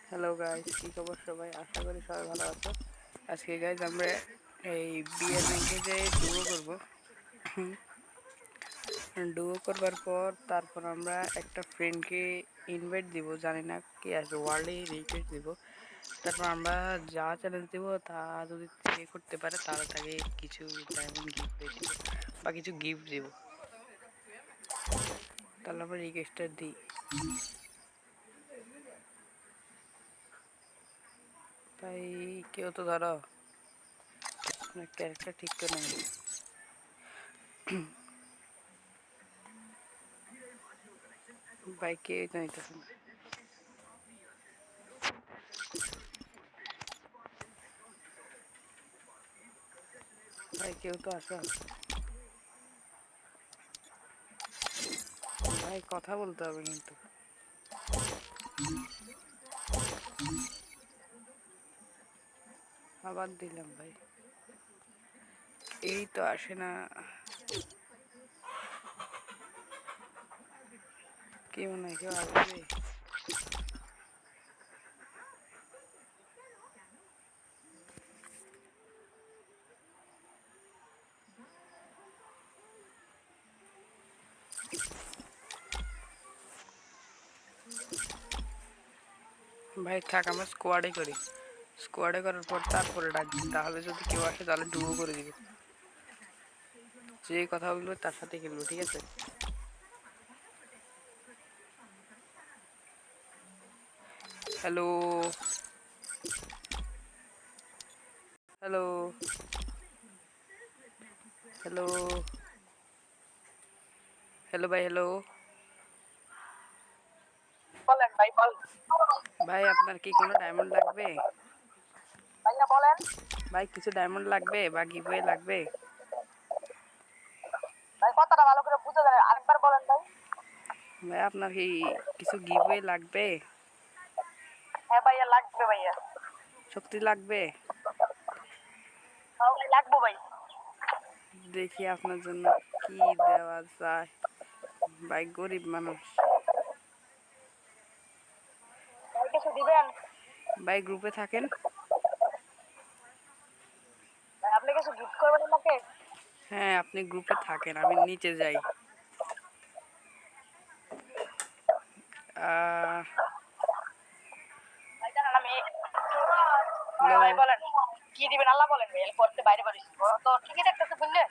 Hello guys, কি খবর সবাই? আশা করি সবাই ভালো আছো। আজকে গাইস আমরা এই বিয়ের ব্যাংকে যে ডুও করব। ডুও করবার পর তারপর আমরা একটা ফ্রেন্ডকে ইনভাইট দিব, জানি না কি আসবে, ওয়ার্ল্ডে রিকোয়েস্ট দিব। তারপর আমরা যা চ্যালেঞ্জ দিব তা যদি সে করতে পারে তাহলে তাকে কিছু ডায়মন্ড গিফট দিব বা কিছু গিফট দিব। তাহলে আমরা রিকোয়েস্টটা দিই। ভাই কেউ তো ধরো ক্যারেক্টার ঠিক করে নেই। ভাই কে জানিতেছে না। ভাই কেউ তো আসো। ভাই কথা বলতে হবে কিন্তু। আবার দিলাম ভাই, এই তো আসে না। কি মনে হয় কেউ আসবে? ভাই থাক, আমরা স্কোয়াডে করি। স্কোয়াডে করার পর তারপরে ডাকবি, তাহলে যদি কেউ আসে তাহলে ডুবো করে দিব। যে কথা বলবে তার সাথে খেলবো, ঠিক আছে? হ্যালো হ্যালো হ্যালো হ্যালো ভাই, হ্যালো বলেন ভাই, বল ভাই। আপনার কি কোনো ডায়মন্ড লাগবে? ভাইয়া বলেন ভাই কিছু ডায়মন্ড লাগবে বা গিভওয়ে লাগবে? ভাই, কথাটা ভালো করে বুঝে যায়, আরেকবার বলেন ভাই। ভাই আপনার কি কিছু গিভওয়ে লাগবে? হ্যাঁ ভাইয়া, লাগবে ভাইয়া। শক্তি লাগবে? হ্যাঁ ভাই, লাগবো ভাই। দেখি আপনার জন্য কি দেওয়া যায়। ভাই গরিব মানুষ। ভাই কিছু দিবেন? ভাই গ্রুপে থাকেন? ভাই আপনি কিছু গিফট করবেন আমাকে? হ্যাঁ আপনি গ্রুপে থাকেন, আমি নিচে যাই। ভাই জানেন আমি হ্যালো। ভাই বলেন কি দিবেন, আল্লাহ বলেন ভাই, করতে বাইরে বাড়ি তো ঠিকই দেখতেছে বুঝলে।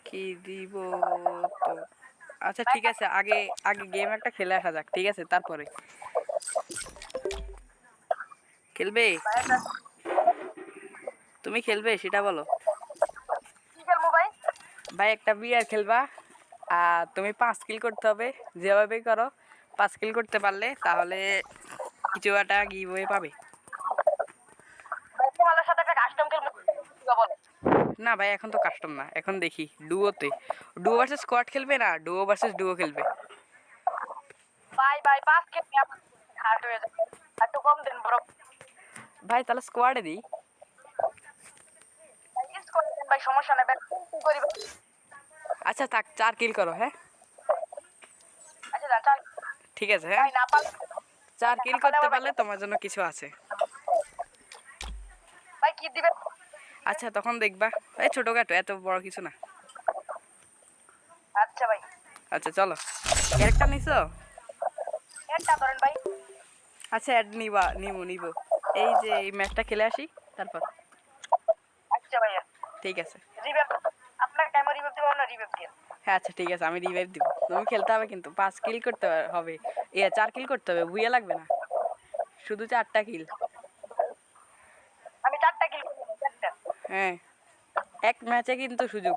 কি দিব তো? আচ্ছা ভাই ঠিক আছে, আগে আগে গেম একটা খেলে আসা যাক, ঠিক আছে? তারপরে খেলবে? তুমি খেলবে সেটা বলো। কি খেলবো ভাই? ভাই একটা বিয়ার খেলবা, আর তুমি 5 কিল করতে হবে। যেভাবে করো 5 কিল করতে পারলে তাহলে কিছু একটা গিভওয়ে পাবে। ভাই তোমাদের সাথে একটা কাস্টম খেলবো, বলেন। না ভাই এখন তো কাস্টম না, এখন দেখি ডুয়োতে। ডুয়ো ভার্সেস স্কোয়াড খেলবে না ডুয়ো ভার্সেস ডুয়ো খেলবে? ভাই ভাই, 5 খেলবি হার্ট হয়ে যাবে, একটু কম দিন বড় ভাই তাহলে স্কোয়াডে দিই। ভাই। ইউজ করে দেন ভাই, সমস্যা নেই ভাই, কি করিব। আচ্ছা থাক, 4 কিল করো। হ্যাঁ আচ্ছা যান চাল। ঠিক আছে। হ্যাঁ ভাই না পারলে 4 কিল না পারলে করতে আবার ভাই, পারলে তোমার জন্য কিছু আছে। ভাই কি দিবেন? আচ্ছা তখন দেখবা। এই ছোটখাটো, এত বড় কিছু না। আচ্ছা ভাই, আচ্ছা চলো, ক্যারেক্টার নিছো? এটা ধরেন ভাই। আচ্ছা অ্যাড নিবা, নিব। এই যে এই ম্যাচটা খেলে আসি তারপর। আচ্ছা ভাইয়া, ঠিক আছে। রিভাইভ আপনার টাইমে রিভাইভ দিব না, রিভাইভ দিয়ে। হ্যাঁ আচ্ছা ঠিক আছে, আমি রিভাইভ দিব। তুমি খেলতে হবে কিন্তু 5 কিল করতে হবে। 4 কিল করতে হবে, বুইয়া লাগবে না, শুধু 4টা কিল। আমি 4টা কিল করব, 4টা। হ্যাঁ এক ম্যাচে কিন্তু সুযোগ।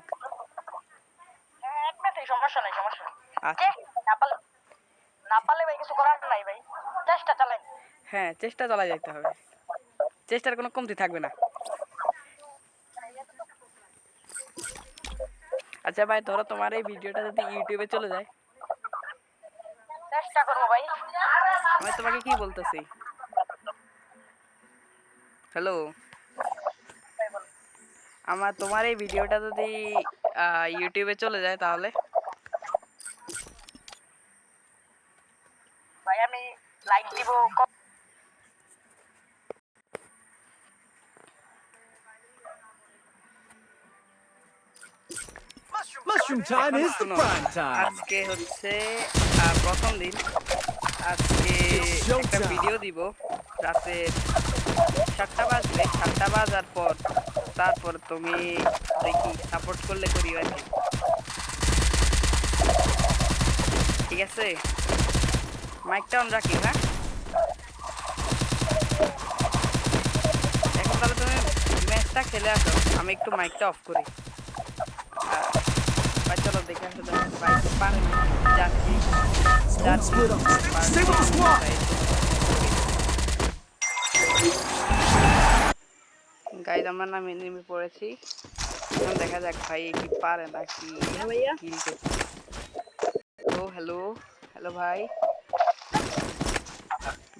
হ্যাঁ এক ম্যাচে, সমস্যা নাই, সমস্যা নাই। আচ্ছা। না পারলে ভাই কিছু করার নাই ভাই, চেষ্টা চালাই। হ্যাঁ চেষ্টা চালা যাইতে হবে, চেষ্টার কোনো কমতি থাকবে না। আচ্ছা ভাই ধরো তোমার এই ভিডিওটা যদি ইউটিউবে চলে যায়। চেষ্টা করবো ভাই। আমি তোমাকে কি বলতেছি, হ্যালো, তোমার এই ভিডিওটা যদি ইউটিউবে চলে যায় তাহলে? ভাই আমি লাইক দিব Mushroom time is the শোনো, prime time. আজকে হচ্ছে প্রথম দিন। আজকে It's একটা showtime. ভিডিও দিব রাতে 7টা বাজবে, 7টা বাজার পর তারপর তুমি দেখি সাপোর্ট করলে করি আর কি, ঠিক আছে? মাইকটা অন রাখি, হ্যাঁ? এখন তাহলে তুমি ম্যাচটা খেলে আসো, আমি একটু মাইকটা অফ করি। ভাই চলো দেখে আসো, ভাই পারেন যাচ্ছি Don't split up. Stay with the squad. Guys আমরা নামে নেমে পড়েছি, এখন দেখা যাক ভাই কি পারে নাকি কিল করতে। তো হ্যালো হ্যালো ভাই,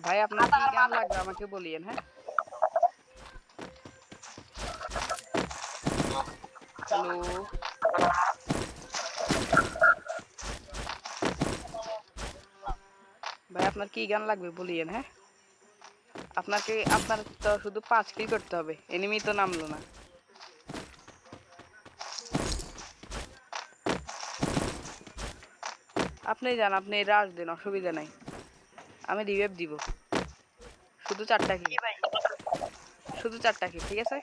ভাই আপনার কি গান লাগবে আমাকে বলিয়েন, হ্যাঁ? হ্যালো ভাই, আপনার কি গান লাগবে বলিয়েন, হ্যাঁ? আপনার তো শুধু 5 কিল করতে হবে, এনিমি তো নামলো না। আপনি যান, আপনি রাশ দেন, অসুবিধা নাই, আমি রিভাইভ দিব। শুধু 4টা কিল, কি ভাই শুধু 4টা কিল, ঠিক আছে?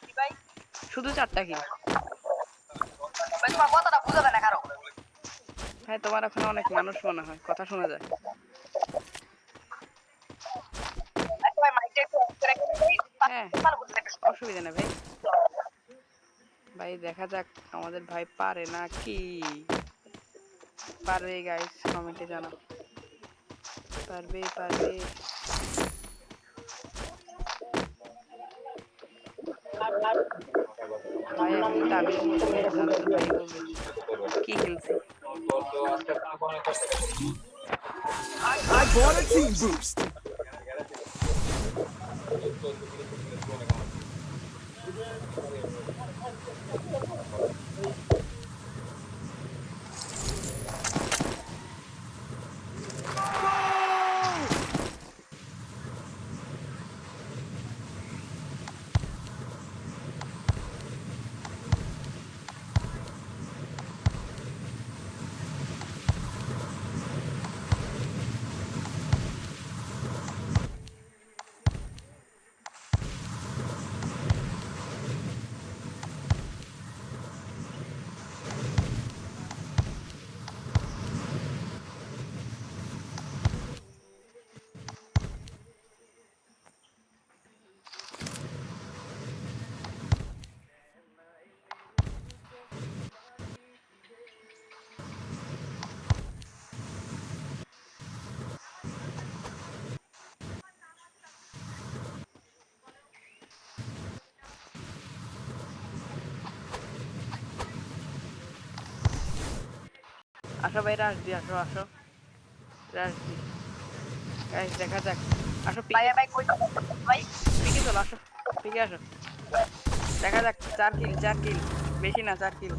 কি ভাই শুধু 4টা কিল। ভাই তোমার কথাটা বুঝা যায় না কারো হ্যাঁ, তোমার ওখানে অনেক মানুষ মনে হয়, কথা শোনা যায়। আচ্ছা ভাই মাইকটা একটু অফ করে রাখুন ভাই হ্যাঁ, ভালো বুঝতে পারছি অসুবিধা নেই ভাই। ভাই দেখা যাক আমাদের ভাই পারে না কি পারবে, গাইস কমেন্টে জানাও। পারবে পারবে। ভাই এখন টামিং হচ্ছে, তারপর ভাই বলবে কি খেলছি। I bought a team boost. আসো ভাই, রাশ দি, আসো আসো, রাশ দি। গাইস দেখা যাক, আসো ভাই পিকে, ভাই কই ভাই পিকে চলো, আসো পিকে আসো, দেখা যাক। 4 কিল, 4 কিল, বেশি না, 4 কিল।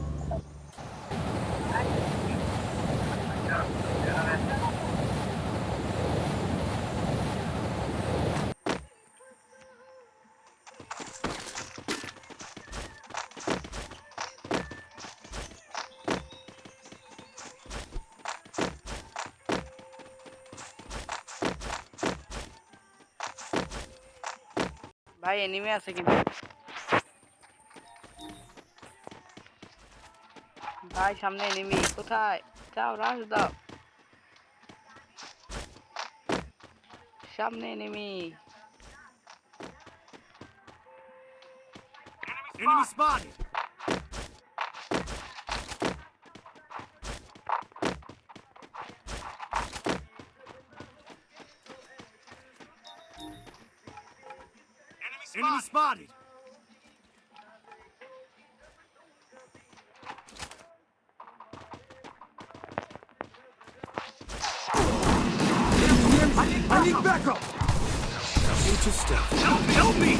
ভাই এনিমে আছে কিন্তু, ভাই সামনে এনিমি, কোথায়? যাও রাশ দাও, সামনে enemy. Enemy spotted. Enemy spotted. I need backup. Into stealth. Help me!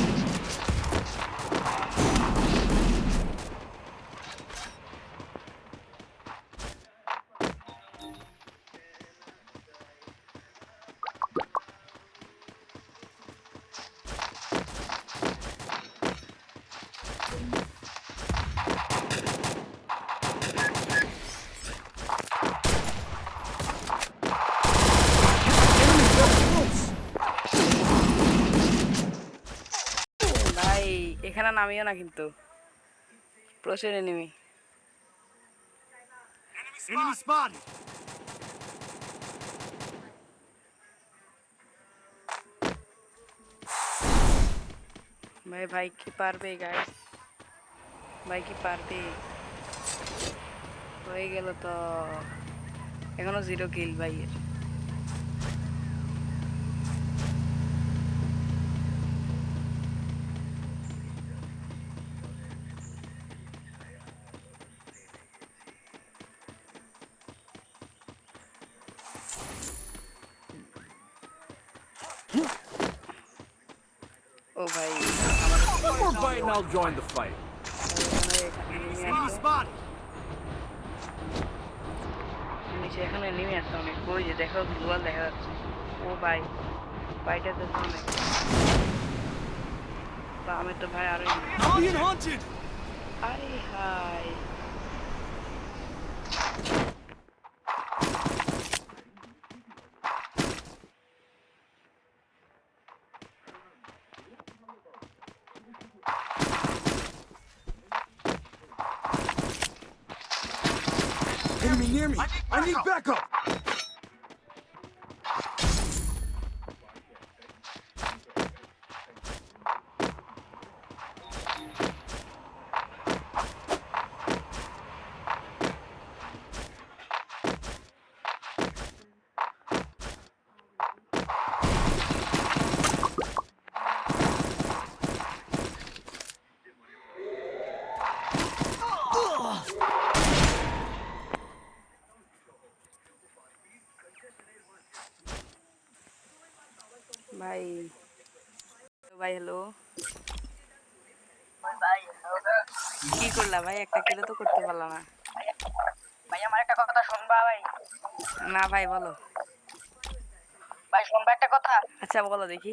নামিও না কিন্তু প্রচুর এনিমি। Enemy spotted. ভাই ভাই কি পারবে গাইস? ভাই কি পারবে? হয়ে গেল তো, এখনো 0 কিল ভাইয়ের। ও ভাই One more bite and I'll join the fight. Enemy spotted. নিচে এখানে নেমে আসছে অনেক। ওই যে দেখো গ্লোয়াল দেখা যাচ্ছে। ও ভাই ভাইটা তো অনেক। বা আমি তো ভাই আরো Being hunted. আরে high Enemy near me. I need backup. ভাই। ভাই হ্যালো, ভাই কি করলা ভাই? একটা কিলো তো করতে পারলা না। ভাই আমার একটা কথা শুনবা ভাই? না ভাই বলো। ভাই শুনবা একটা কথা? আচ্ছা বলো দেখি।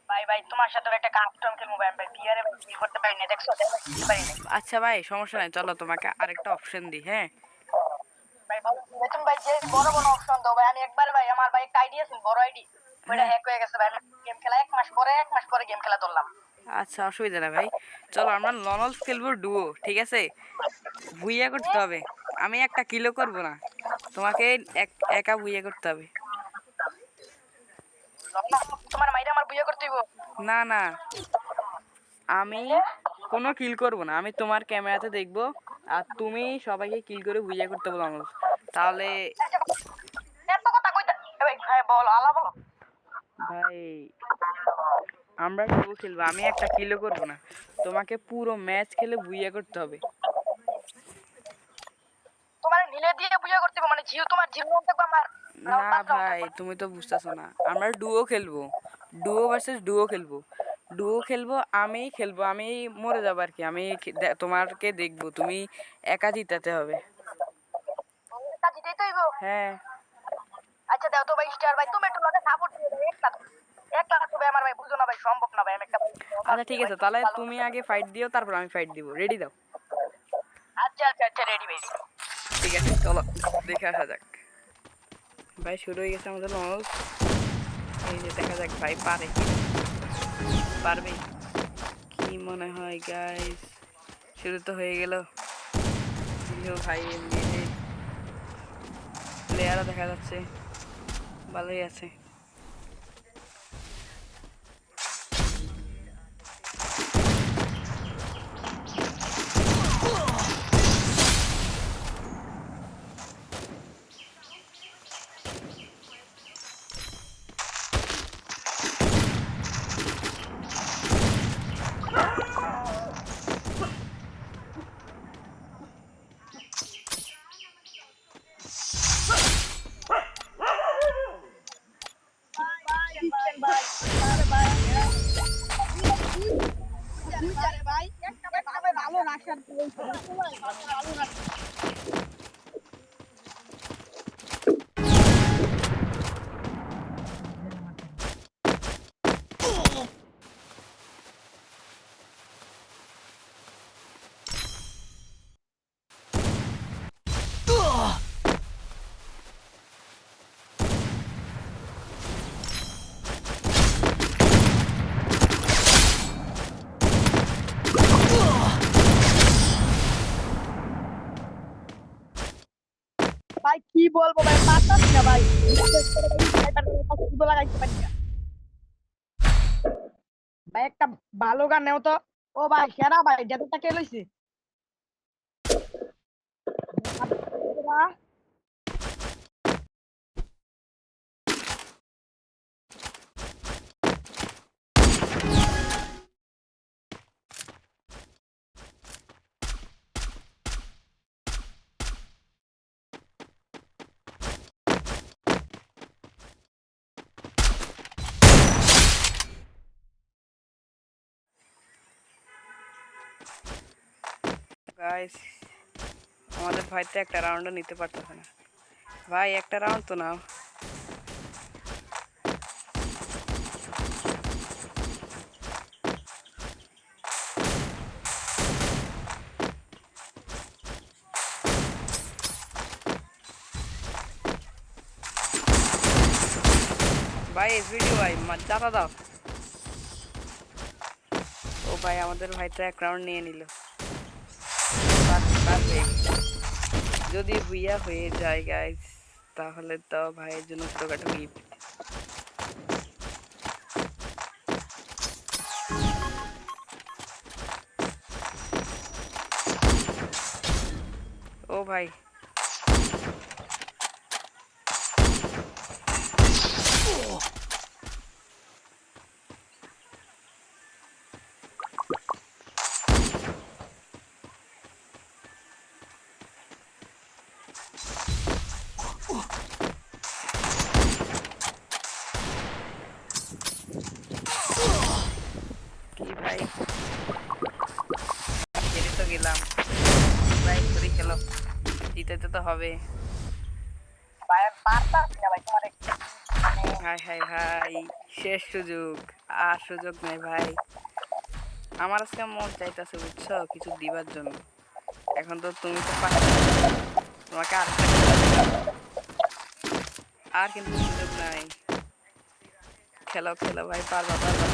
ভাই ভাই তোমার সাথে একটা কাস্টম খেলবো ভাই। ভাই বিয়ারে ভাই কি করতে পারি না, দেখছো? দেখতে পারি না আচ্ছা ভাই সমস্যা নাই, চলো তোমাকে আরেকটা অপশন দিই। হ্যাঁ ভাই। বেতন ভাই যে বড় বড় অপশন দাও ভাই। আমি একবার ভাই আমার ভাই একটা আইডি আছে, বড় আইডি, ওইটা হ্যাঁ হ্যাক হয়ে গেছে ভাই। আমি গেম খেলা এক মাস পরে গেম খেলা ধরলাম। আচ্ছা অসুবিধা না ভাই, চলো আমরা লনলস খেলবো ডুও, ঠিক আছে? ভুইয়া করতে হবে, আমি একটা কিলো করব না, তোমাকে একা ভুইয়া করতে হবে। তোমার মাইরে আমার বিয়ে করতে হইব? না না, আমি কোনো কিল করব না, আমি তোমার ক্যামেরাতে দেখবো আর তুমি সবাইকে কিল করে ভুইয়া করতে বলো লনলস, তাহলে। এত কথা কইতা ভাই? ভাই বল, আলা বলো ভাই আমরা ডুও খেলবো, আমি একটা কিলো করব না, তোমাকে পুরো ম্যাচ খেলে ভুইয়া করতে হবে। তোমার নীলে দিয়ে বিয়ে করতে হইব, মানে জিও তোমার জীবন থাকবে আমার। না ভাই তুমি তো বুঝতেছো না, আমরা ডুও খেলবো, ডুও ভার্সেস ডুও খেলবো, ডুও খেলবো, আমি খেলবো, আমি মরে যাবো আর কি, আমি তোমাকে দেখবো, তুমি একা জিতাতে হবে। কাজ দিতেই তো হইব। হ্যাঁ আচ্ছা দাও তো ভাই স্টার ভাই, তুমি একটু লাগে সাপোর্ট দিও ভাই। একটা তো ভাই আমার ভাই বুঝো না ভাই, সম্ভব না ভাই। আমি একটা ভাই আচ্ছা ঠিক আছে, তাহলে তুমি আগে ফাইট দিও, তারপর আমি ফাইট দিব, রেডি দাও। আচ্ছা আচ্ছা আচ্ছা রেডি ভাই। ঠিক আছে চলো দেখে আসা যাক। ভাই শুরু হয়ে গেছে আমাদের লঞ্চ, এই যে দেখা যাক ভাই পারে কি পারবে কি মনে হয় গাইস। শুরু তো হয়ে গেল, ভাই এমনি প্লেয়ারও দেখা যাচ্ছে ভালোই আছে। ভালো রাখার ভাই কি বলবো ভাই পারতাছি না ভাই লাগাইতে পারি না ভাই একটা ভালো গান নেও তো ও ভাই সেরা ভাই যেটা কে লইছে গাইস আমাদের ভাই তো একটা রাউন্ডও নিতে পারতেছে না ভাই একটা রাউন্ড তো নাও ভাই ভিডিও ভাই জাতা দাও ও ভাই আমাদের ভাই তো এক রাউন্ড নিয়ে নিল পারবে যদি ভুইয়া হয়ে যায় গাইস তাহলে তো ভাইয়ের জন্য ছোটখাটো গিফট ও ভাই কি ভাই হেরে তো গেলাম ভাই করে খেলো জিতাতে তো হবে ভাই আমি পারতাছি না ভাই তোমার হাই হাই ভাই শেষ সুযোগ আর সুযোগ নাই ভাই আমার আজকে মন চাইতেছে বুঝছো কিছু দিবার জন্য এখন তো তুমি তো তোমাকে আর কিন্তু সুযোগ নাই খেলো খেলো ভাই পারবা পারবা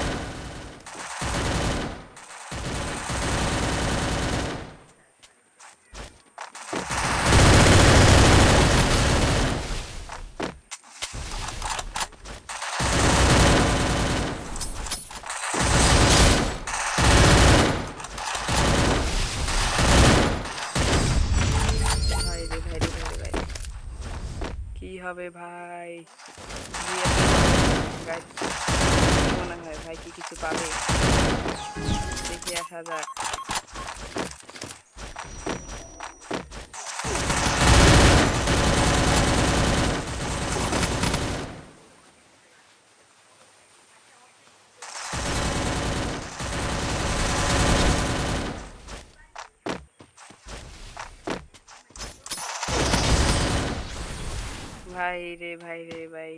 ভাই রে ভাই রে ভাই রে ভাই কি হবে ভাই গাইস মনে হয় ভাই কি কিছু পাবে দেখি আসা যাক ভাই রে ভাই রে ভাই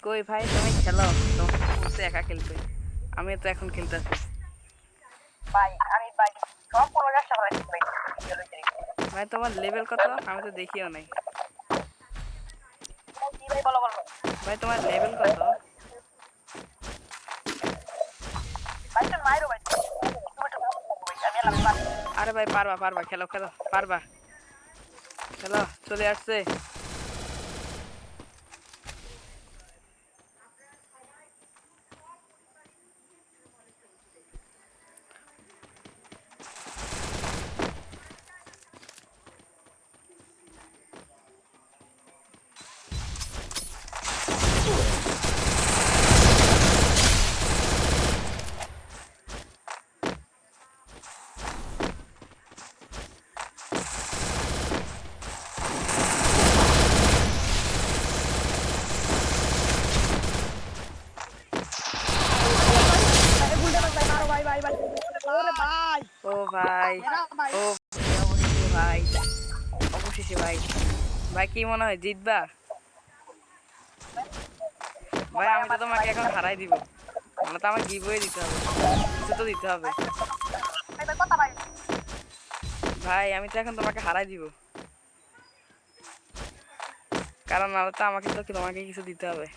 কই ভাই তুমি খেলো তোমার একা খেলতে আমি তো এখন খেলতেছি ভাই আমি ভাই সব কোনো চেষ্টা করাইছি ভাই ভাই তোমার লেভেল কত আমি তো দেখিও নাই কি ভাই বলো বলো ভাই তোমার লেভেল কত ভাই তো মাইরো ভাই তুমি তো ভাই আমি এলাম পারি আরে ভাই পারবা পারবা খেলো খেলো পারবা খেলো চলে আসছে ভাই ভাই ভাই ওরে ভাই ও ভাই এরা ভাই ও অবশেষে ভাই অবশেষে ভাই ভাই কি মনে হয় জিতবা ভাই আমি তো তোমাকে এখন হারাই দিব মানে তো আমার গিভওয়ে দিতে হবে কিছু তো দিতে হবে ভাই কথা ভাই ভাই আমি তো এখন তোমাকে হারাই দিব কারণ নাহলে তো আমাকে তো তোমাকে কিছু দিতে হবে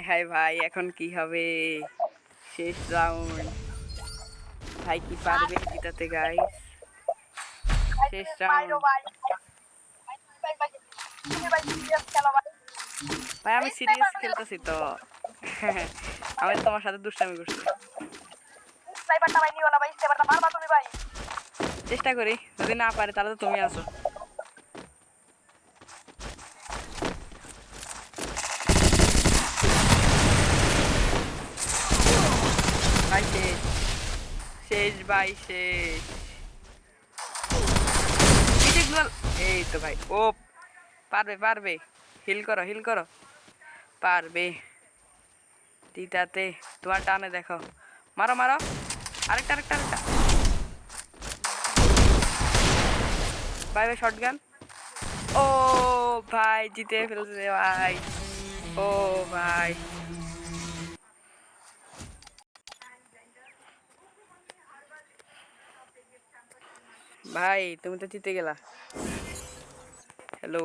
হায় ভাই, এখন কি হবে? শেষ রাউন্ড। ভাই কি পারবে জিতাতে গাইস? শেষ রাউন্ড। ভাই আমি সিরিয়াস খেলতেছি তো। আমি তোমার সাথে দুষ্টামি করছি। চেষ্টা করি, যদি না পারে তাহলে তো তুমি আসো। ভাই শেষ, শেষ ভাই শেষ। এই তো ভাই, ও পারবে পারবে। হিল করো হিল করো, পারবে জিতাতে। তোমার টানে দেখো, মারো মারো, আরেকটা আরেকটা আরেকটা। ভাই ভাই শটগান। ও ভাই জিতে ফেলছে ভাই। ও ভাই, ভাই তুমি তো জিতে গেলা। হ্যালো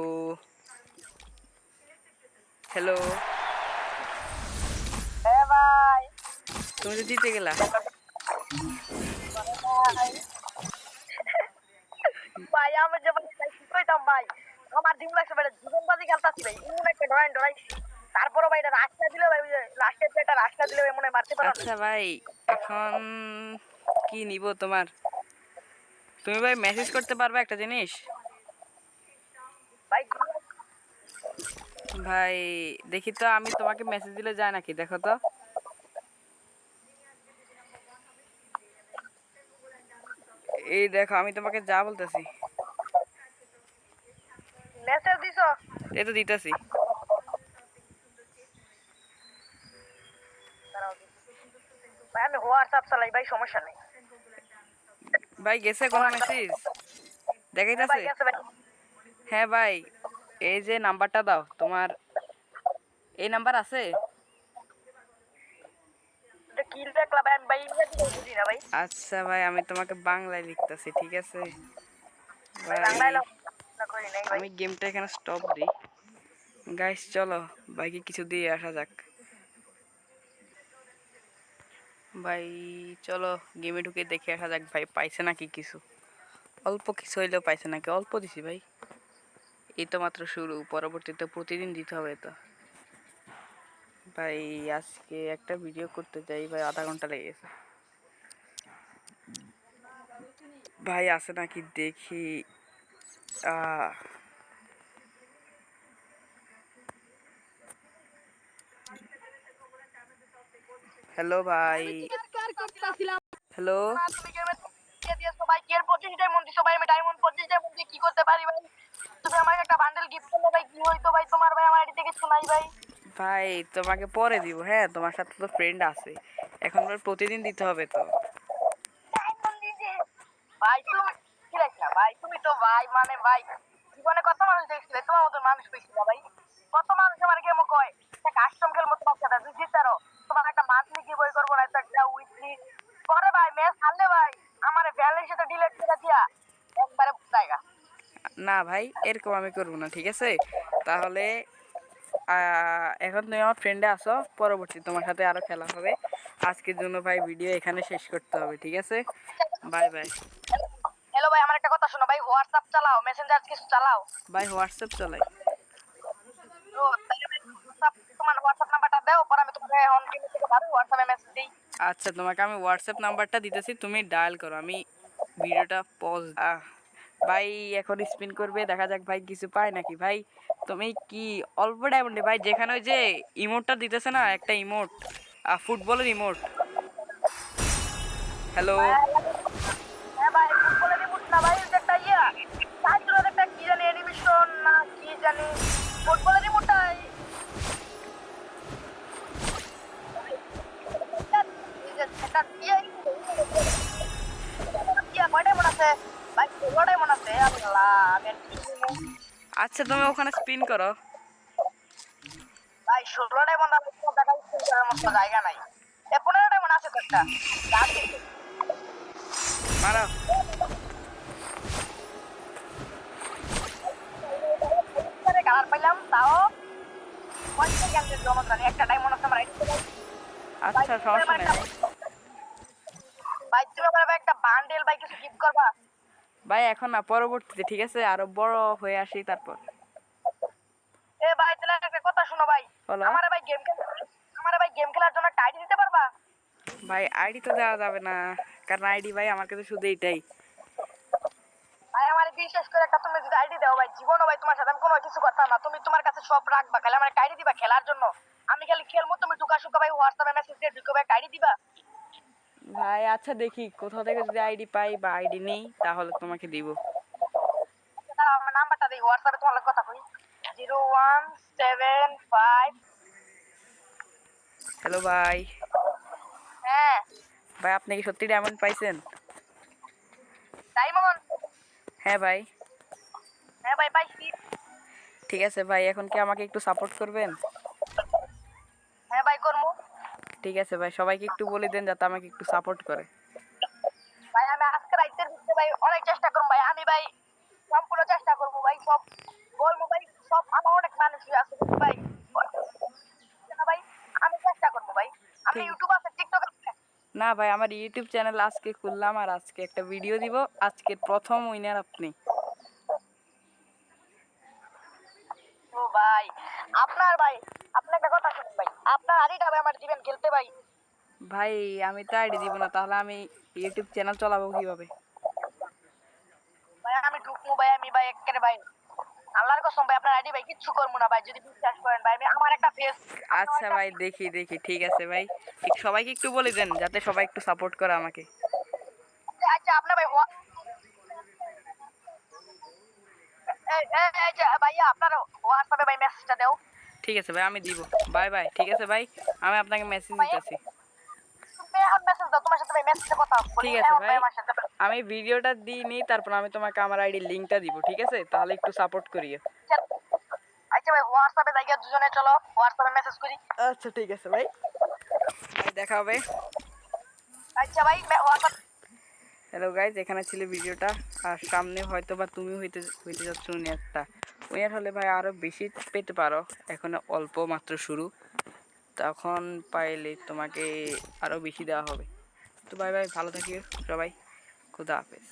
হ্যালো, তুমি তো জিতে গেলা। ভাই আমি যে কি কইতাম ভাই, আমার দিন লাগছে ভাই, জীবনবাজি খেলতাছি ভাই, এমন একটা ডরাইছি। তারপরে ভাই এটা রাস্তা দিলে ভাই, লাস্টের যে একটা রাস্তা দিলে ভাই মনে হয় মারতে পারো। আচ্ছা ভাই, এখন কি নিব তোমার? তুমি ভাই মেসেজ করতে পারবে একটা জিনিস? ভাই ভাই দেখি তো, আমি তোমাকে মেসেজ দিলে যায় নাকি, দেখো তো। এই দেখো আমি তোমাকে যা বলতেছি। মেসেজ দিছো? এই তো দিতেছি। ভাই আমি হোয়াটসঅ্যাপ চালাই ভাই, সমস্যা নেই। ভাই গেছে কোনো মেসেজ? দেখাইতেছে? ভাই গেছে ভাই। হ্যাঁ ভাই, এই যে নাম্বারটা দাও তোমার, এই নাম্বার আছে? এটা কি দেখলা ভাই? আমি ভাই ইংরেজি বুঝি না ভাই। আচ্ছা ভাই, আমি তোমাকে বাংলায় লিখতেছি, ঠিক আছে ভাই ভাই? বাংলায় না করি নাই ভাই। আমি গেমটা এখানে স্টপ দিই। গাইস চলো ভাইকে কিছু দিয়ে আসা যাক। ভাই চলো গেমে ঢুকে দেখে আসা যাক ভাই পাইছে নাকি কিছু। অল্প কিছু হইলেও পাইছে নাকি? অল্প দিছি ভাই, এই তো মাত্র শুরু, পরবর্তীতে প্রতিদিন দিতে হবে তো। ভাই আজকে একটা ভিডিও করতে যাই ভাই, আধা ঘন্টা লেগে গেছে। ভাই আছে নাকি দেখি। হ্যালো ভাই, হ্যালো। তুমি গেমে দিয়ে দিয়েছো ভাই, কি এর 25 ডায়মন্ড দিছো ভাই? আমি ডায়মন্ড 25 ডায়মন্ড দিয়ে কি করতে পারি ভাই? তুমি আমাকে একটা বান্ডেল গিফট করলে ভাই, কি হইতো ভাই তোমার? ভাই আমার আইডিতে কিছু নাই ভাই। ভাই তোমাকে পরে দিব, হ্যাঁ তোমার সাথে তো ফ্রেন্ড আছে, এখন আবার প্রতিদিন দিতে হবে তো। ডায়মন্ড দিছে ভাই, তুমি কি রাখলা ভাই? তুমি তো ভাই মানে ভাই জীবনে কত মানুষ দেখছিলে, তোমার মতো মানুষ পেয়েছিল ভাই? কত মানুষ আমার গেমও কয় একটা কাস্টম খেলবো তোমার সাথে, তুমি জিতারো তোমার একটা মান্থলি কি বই করবো না, তো একটা উইকলি পরে ভাই ম্যাচ হারলে ভাই আমার ব্যালেন্স সাথে ডিলিট করে দিয়া একবারে জায়গা। না ভাই এরকম আমি করবো না, ঠিক আছে? তাহলে এখন তুমি আমার ফ্রেন্ডে আসো, পরবর্তী তোমার সাথে আরো খেলা হবে। আজকের জন্য ভাই ভিডিও এখানে শেষ করতে হবে, ঠিক আছে? Bye bye. হ্যালো ভাই, আমার একটা কথা শোনো ভাই, হোয়াটসঅ্যাপ চালাও, মেসেঞ্জার কিছু চালাও? ভাই হোয়াটসঅ্যাপ চালাই। তো তাহলে ভাই তোমার হোয়াটসঅ্যাপ নাম্বারটা দাও, পরে আমি তোমাকে অন টিম থেকে ভালো হোয়াটসঅ্যাপে মেসেজ দিই। আচ্ছা তোমাকে আমি হোয়াটসঅ্যাপ নাম্বারটা দিতেছি, তুমি ডায়াল করো, আমি ভিডিওটা পজ। ভাই এখন স্পিন করবে, দেখা যাক ভাই কিছু পায় নাকি। ভাই তুমি কি অল্প ডায়মন্ডে ভাই, যেখানে ওই যে ইমোটটা দিতেছে না, একটা ইমোট, ফুটবলের ইমোট। হ্যালো হ্যাঁ ভাই, ফুটবলের রিমোট না ভাই, ওই যে একটা ইয়া সাইকেলের একটা কি জানি অ্যানিমেশন না কি জানি, ফুটবলের রিমোটটা একটা ইয়া কয়টাই মনে আছে ভাই? 16টাই মনে আছে। আল্লাহ আমি আর কি বলবো আচ্ছা তুমি ওখানে স্পিন করো। ভাই, 16টাই মনে আছে, দেখা স্কুল করার মতো জায়গা নাই। 15টাই মনে আছে তো একটা মারো। কালার পাইলাম তাও ক্যান্সেল জনতানি একটা ডায়মন্ড আছে আমার আইডিতে ভাই। আচ্ছা সমস্যা নেই ভাই। ভাই তুমি আমার ভাই একটা বান্ডেল ভাই কিছু গিফট করবা। ভাই এখন না, পরবর্তীতে, ঠিক আছে, আরো বড় হয়ে আসি তারপর। এ ভাই তাহলে একটা কথা শোনো ভাই, বলো। আমারে ভাই গেম খেলার জন্য একটা আইডি দিতে পারবা? ভাই আইডি তো দেওয়া যাবে না, কারণ আইডি ভাই আমার কাছে শুধু এইটাই। ভাই আমার বিশ্বাস করে একটা তুমি যদি আইডি দাও ভাই, জীবনও ভাই তোমার সাথে আমি কোনো কিছু করতাম না, তুমি তোমার কাছে সব রাখবা, খালি আমার একটা আইডি দিবা খেলার জন্য। আমি খালি খেলবো, তুমি টুকা শুকা ভাই হোয়াটসঅ্যাপে মেসেজ দিয়ে ঢুকে ভাই আইডি দিবা। ভাই আচ্ছা দেখি কোথাও থেকে যদি আইডি পাই বা আইডি নেই তাহলে তোমাকে দিব। তারা আমার নাম্বারটা দিই, হোয়াটসঅ্যাপে তোমার লগে কথা কই। 0175। হ্যালো ভাই। হ্যাঁ ভাই আপনি কি সত্যি ডায়মন্ড পাইছেন? ডায়মন্ড। হ্যাঁ ভাই। হ্যাঁ ভাই পাইছি। ঠিক আছে ভাই, এখন কি আমাকে একটু সাপোর্ট করবেন? হ্যাঁ ভাই করমু। ঠিক আছে ভাই, সবাইকে একটু বলে দেন যাতে আমাকে একটু সাপোর্ট করে। ভাই আমি আজকে রাইতের ভিতরে ভাই অনেক চেষ্টা করবো ভাই, আমি ভাই সম্পূর্ণ চেষ্টা করবো ভাই, সব বলবো ভাই, সব আমার অনেক মানুষই আছে কিন্তু ভাই না ভাই, আমি চেষ্টা করবো ভাই। আপনি ঠিক। ইউটিউব আছে, টিকটক আছে? না ভাই, আমার ইউটিউব চ্যানেল আজকে খুললাম আর আজকে একটা ভিডিও দিব। আজকের প্রথম উইনার আপনি। ও ভাই আপনার ভাই, আপনার একটা কথা শুনুন ভাই, আপনার আইডিটা ভাই আমার দিবেন খেলতে ভাই। ভাই আমি তো আইডি দিব না, তাহলে আমি ইউটিউব চ্যানেল চালাবো কিভাবে? ভাই আমি ঢুকবো ভাই, আমি ভাই একেবারে ভাই আল্লাহর কসম ভাই আপনার আইডি ভাই কিচ্ছু করবো না ভাই, যদি বিশ্বাস করেন ভাই, আমি আমার একটা ফেস। আচ্ছা ভাই, দেখি দেখি, ঠিক আছে ভাই। ঠিক, সবাইকে একটু বলে দেন যাতে সবাই একটু সাপোর্ট করে আমাকে। আচ্ছা আপনার ভাই এই যে ভাইয়া আপনার হোয়াটসঅ্যাপে ভাই মেসেজটা দাও। ঠিক আছে ভাই, আমি দিব। Bye bye. ঠিক আছে ভাই, আমি আপনাকে মেসেজ দিতেছি। তুমি এখন মেসেজ দাও, তোমার সাথে ভাই মেসেজে কথা বলি ঠিক আছে এখন ভাই, আমার সাথে। আমি ভিডিওটা দিই নি, তারপর আমি তোমাকে আমার আইডি লিংকটা দিব, ঠিক আছে? তাহলে একটু সাপোর্ট করিও। আচ্ছা ভাই হোয়াটসঅ্যাপে যাই দুজনে, চলো হোয়াটসঅ্যাপে মেসেজ করি। আচ্ছা ঠিক আছে ভাই, ভাই দেখা হবে। আচ্ছা ভাই হোয়াটসঅ্যাপ। হ্যালো গাইজ, এখানে ছিল ভিডিওটা। আর সামনে হয়তো বা তুমি হইতে হইতে যাচ্ছ উইনারটা। উইনার হলে ভাই আরও বেশি পেতে পারো, এখন অল্প মাত্র শুরু, তখন পাইলে তোমাকে আরও বেশি দেওয়া হবে। তো ভাই ভাই, ভালো থাকিও সবাই, খুদা হাফেজ।